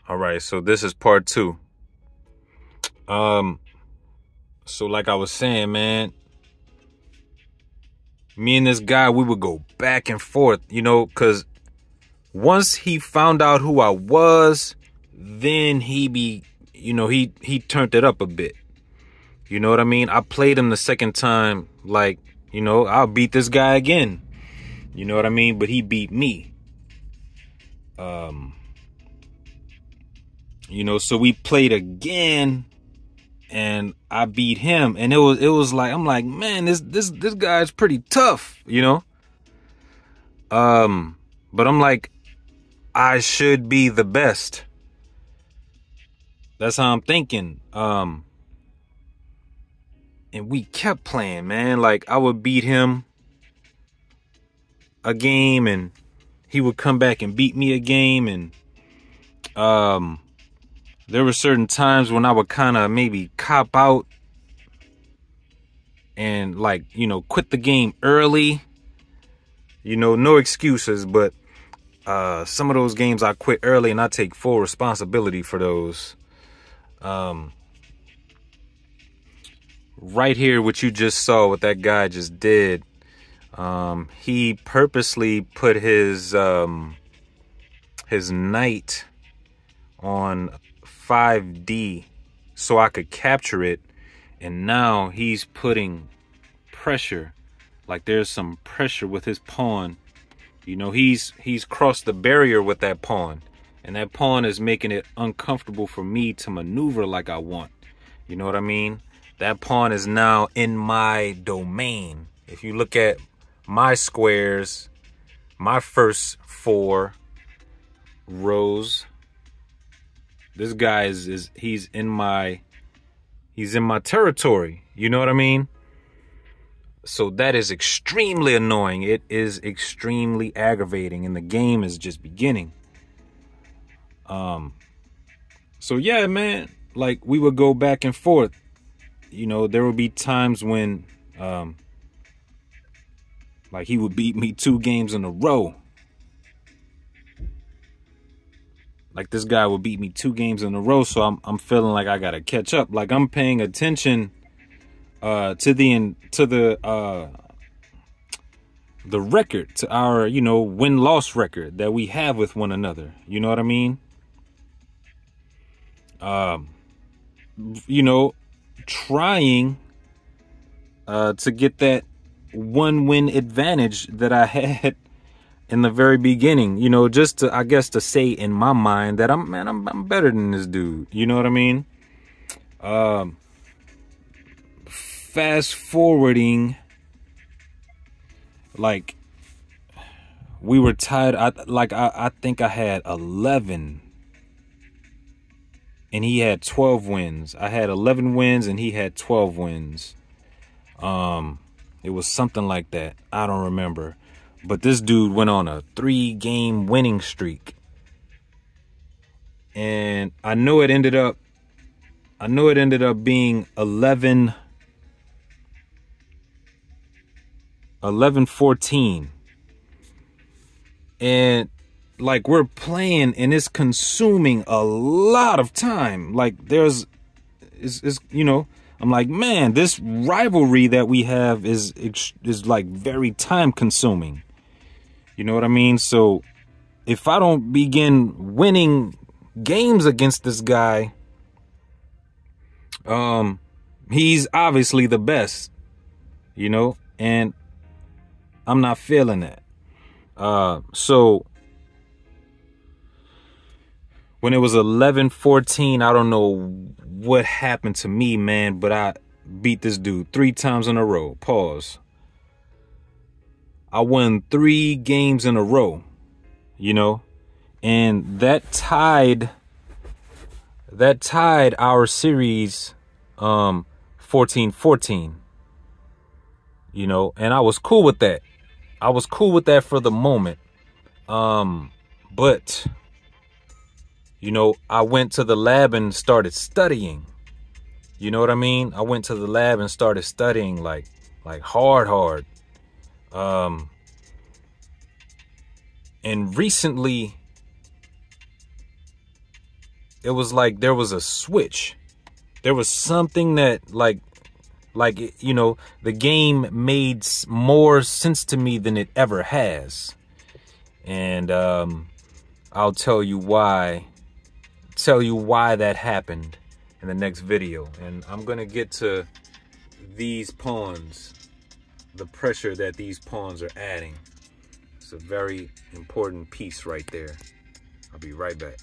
All right, so this is part two. So like I was saying, man, me and this guy, we would go back and forth, because once he found out who I was, then he turned it up a bit. You know what I mean? I played him the second time, like, I'll beat this guy again. You know what I mean? But he beat me. So we played again and I beat him, and it was like, I'm like, man, this guy is pretty tough, but I'm like, I should be the best. That's how I'm thinking. And we kept playing, man. Like, I would beat him a game and he would come back and beat me a game, and there were certain times when I would kind of maybe cop out and, like, quit the game early. No excuses, but some of those games I quit early, and I take full responsibility for those. Right here, what you just saw, what that guy just did, he purposely put his knight on 5D so I could capture it, and now he's putting pressure, like there's some pressure with his pawn. He's crossed the barrier with that pawn, and that pawn is making it uncomfortable for me to maneuver like I want. You know what I mean? That pawn is now in my domain. If you look at my squares, my first 4 rows, this guy he's in my territory. You know what I mean? So that is extremely annoying. It is extremely aggravating, and the game is just beginning. So yeah, man, like, we would go back and forth. There would be times when like, he would beat me 2 games in a row. Like, this guy would beat me 2 games in a row, so I'm feeling like I gotta catch up. Like, I'm paying attention to the record, to our win-loss record that we have with one another. You know what I mean? Trying to get that 1-win advantage that I had in the very beginning, just to, I guess, to say in my mind that I'm better than this dude. You know what I mean? Fast forwarding, like, we were tied. I think I had 11 and he had 12 wins. I had 11 wins and he had 12 wins. It was something like that. I don't remember. But this dude went on a 3-game winning streak. And I know it ended up being 11-14. And, like, we're playing and it's consuming a lot of time. Like, I'm like, man, this rivalry that we have is like very time consuming. You know what I mean? So if I don't begin winning games against this guy, he's obviously the best, and I'm not feeling that. So when it was 11-14, I don't know what happened to me, man, but I beat this dude 3 times in a row. Pause. I won 3 games in a row, and that tied our series 14-14, and I was cool with that. I was cool with that for the moment. But I went to the lab and started studying. You know what I mean? I went to the lab and started studying like hard. And recently it was like there was a switch. There was something that like, you know, the game made more sense to me than it ever has. And I'll tell you why that happened in the next video. And I'm gonna get to these pawns, the pressure that these pawns are adding. It's a very important piece right there. I'll be right back.